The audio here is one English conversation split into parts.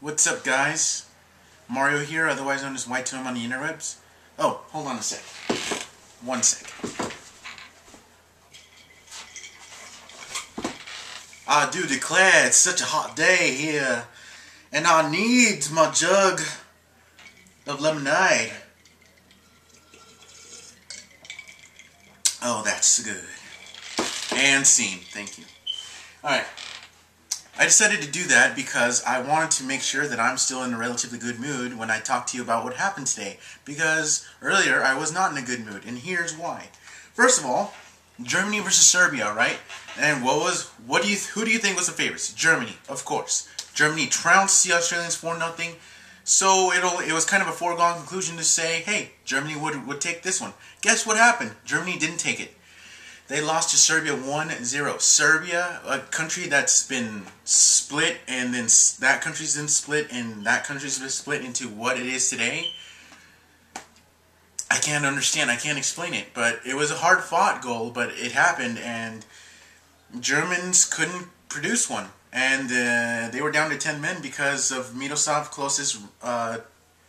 What's up, guys? Mario here, otherwise known as White Tom on the interwebs. Oh, hold on a sec. 1 sec. I do declare it's such a hot day here, and I need my jug of lemonade. Oh, that's good. And scene. Thank you. Alright. I decided to do that because I wanted to make sure that I'm still in a relatively good mood when I talk to you about what happened today. Because earlier I was not in a good mood, and here's why. First of all, Germany versus Serbia, right? And who do you think was the favorites? Germany, of course. Germany trounced the Australians 4-0. So it was kind of a foregone conclusion to say, hey, Germany would take this one. Guess what happened? Germany didn't take it. They lost to Serbia 1-0. Serbia, a country that's been split, and then that country's been split, and that country's been split into what it is today. I can't understand. I can't explain it. But it was a hard-fought goal, but it happened, and Germans couldn't produce one. And they were down to 10 men because of Miroslav Klose's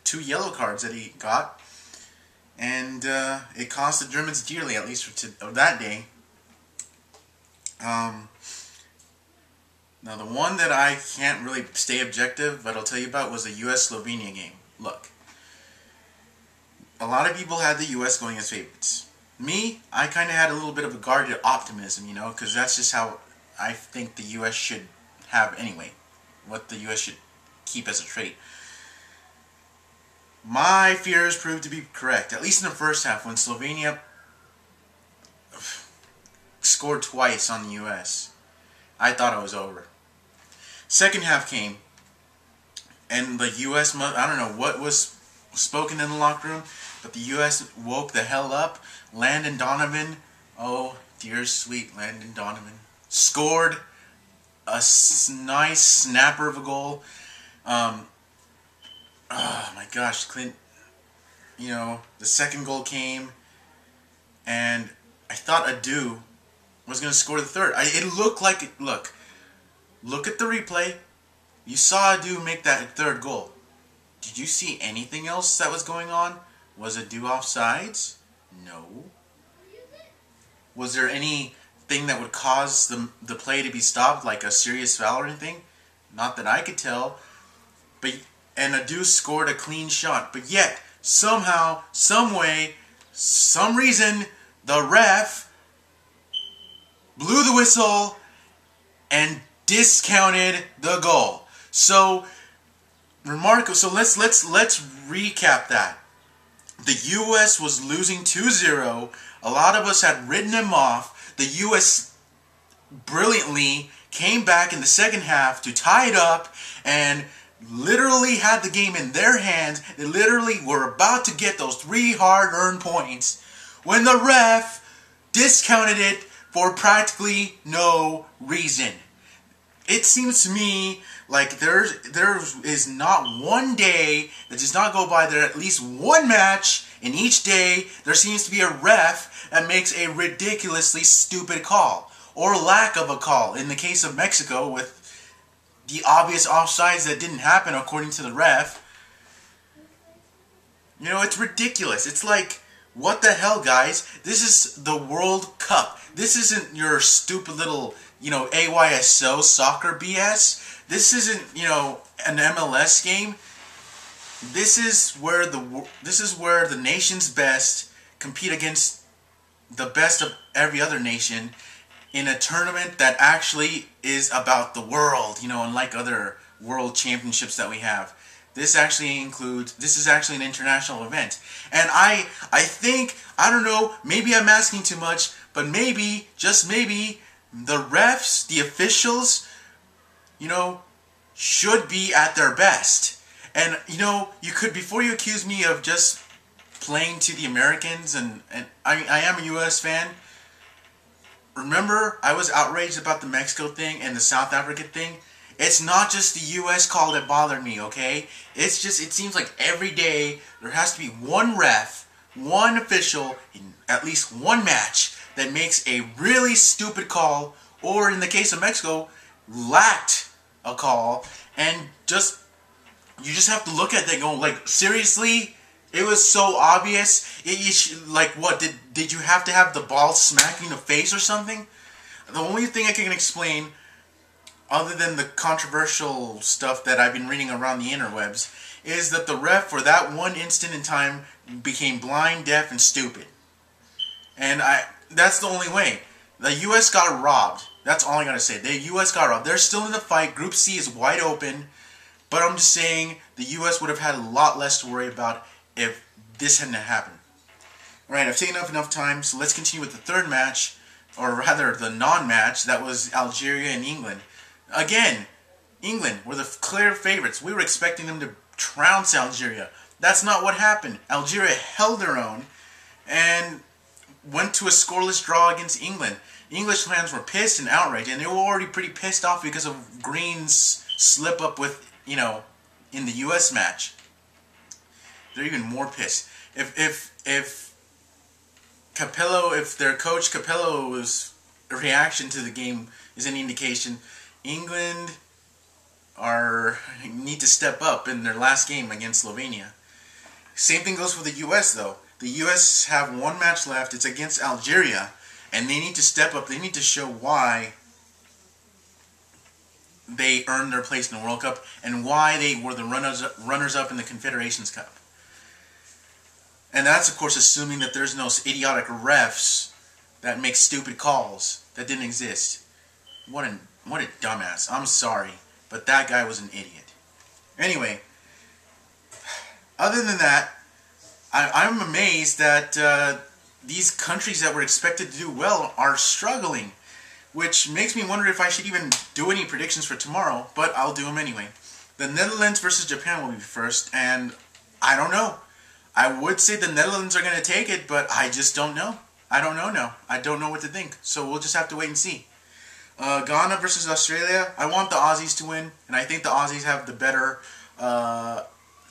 2 yellow cards that he got. And it cost the Germans dearly, at least for that day. Now, the one that I can't really stay objective, but I'll tell you about, was the U.S.-Slovenia game. Look, a lot of people had the U.S. going as favorites. Me, I kind of had a little bit of a guarded optimism, you know, because that's just how I think the U.S. should have anyway. What the U.S. should keep as a trait. My fears proved to be correct, at least in the first half, when Slovenia scored twice on the U.S. I thought it was over. Second half came, and the U.S., I don't know what was spoken in the locker room, but the U.S. woke the hell up. Landon Donovan, oh dear sweet Landon Donovan, scored a nice snapper of a goal. Oh my gosh, Clint, you know, the second goal came, and I thought Adu was going to score the third. It looked like it. Look at the replay. You saw Adu make that third goal. Did you see anything else that was going on? Was Adu offsides? No. Was there anything that would cause the play to be stopped, like a serious foul or anything? Not that I could tell. And Adu scored a clean shot. But yet, somehow, someway, some reason, the ref blew the whistle and discounted the goal. So, remarkable. So let's recap that. The U.S. was losing 2-0. A lot of us had written them off. The U.S. brilliantly came back in the second half to tie it up and literally had the game in their hands. They literally were about to get those 3 hard-earned points when the ref discounted it for practically no reason. It seems to me like there is not one day that does not go by. There at least one match in each day there seems to be a ref that makes a ridiculously stupid call or lack of a call. In the case of Mexico, with the obvious offsides that didn't happen according to the ref. You know, it's ridiculous. It's like, what the hell, guys? This is the World Cup. This isn't your stupid little, you know, AYSO soccer BS. This isn't, you know, an MLS game. This is where the nation's best compete against the best of every other nation in a tournament that actually is about the world, you know, unlike other world championships that we have. This is actually an international event. And I think, I don't know, maybe I'm asking too much, but maybe, just maybe, the refs, the officials, you know, should be at their best. And, you know, before you accuse me of just playing to the Americans, and I am a U.S. fan. Remember, I was outraged about the Mexico thing and the South Africa thing. It's not just the U.S. call that bothered me, okay? It's just, it seems like every day there has to be one ref, one official, in at least one match that makes a really stupid call, or in the case of Mexico, lacked a call, and just you just have to look at that and go, like, seriously? It was so obvious. Like, what, did you have to have the ball smack you in the face or something? The only thing I can explain, other than the controversial stuff that I've been reading around the interwebs, is that the ref for that one instant in time became blind, deaf, and stupid. And that's the only way. The U.S. got robbed. That's all I gotta say. The U.S. got robbed. They're still in the fight. Group C is wide open. But I'm just saying the U.S. would have had a lot less to worry about if this hadn't happened. Alright, I've taken up enough time, so let's continue with the third match, or rather the non-match. That was Algeria and England. Again, England were the clear favorites. We were expecting them to trounce Algeria. That's not what happened. Algeria held their own and went to a scoreless draw against England. English fans were pissed and outraged, and they were already pretty pissed off because of Green's slip up with, in the U.S. match. They're even more pissed. If Capello, if their coach Capello's reaction to the game is any indication, England need to step up in their last game against Slovenia. Same thing goes for the U.S. though. The U.S. have one match left. It's against Algeria, and they need to step up. They need to show why they earned their place in the World Cup and why they were the runners-up in the Confederations Cup. And that's, of course, assuming that there's no idiotic refs that make stupid calls that didn't exist. What a dumbass. I'm sorry, but that guy was an idiot. Anyway, other than that, I'm amazed that these countries that were expected to do well are struggling, which makes me wonder if I should even do any predictions for tomorrow, but I'll do them anyway. The Netherlands versus Japan will be first, and I don't know. I would say the Netherlands are going to take it, but I just don't know. I don't know now. I don't know what to think, so we'll just have to wait and see. Ghana versus Australia. I want the Aussies to win, and I think the Aussies have the better...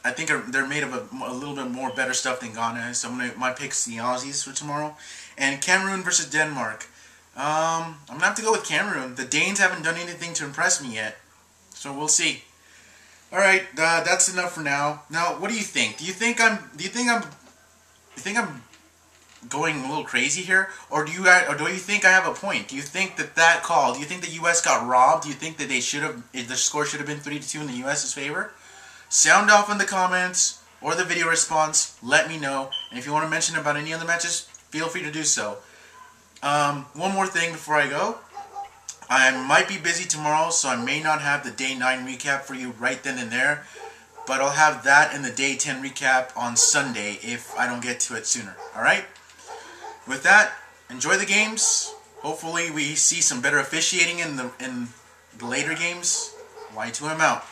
I think they're made of a little bit more better stuff than Ghana is, so my pick's the Aussies for tomorrow. And Cameroon versus Denmark. I'm going to have to go with Cameroon. The Danes haven't done anything to impress me yet, so we'll see. Alright, that's enough for now. Now, what do you think? Do you think I'm going a little crazy here? Or do you think I have a point? Do you think that call, do you think the US got robbed? Do you think that the score should have been 3-2 in the US's favor? Sound off in the comments or the video response. Let me know. And if you want to mention about any other matches, feel free to do so. One more thing before I go. I might be busy tomorrow, so I may not have the Day 9 recap for you right then and there. But I'll have that in the Day 10 recap on Sunday if I don't get to it sooner. Alright? With that, enjoy the games. Hopefully we see some better officiating in the later games. Y2M out.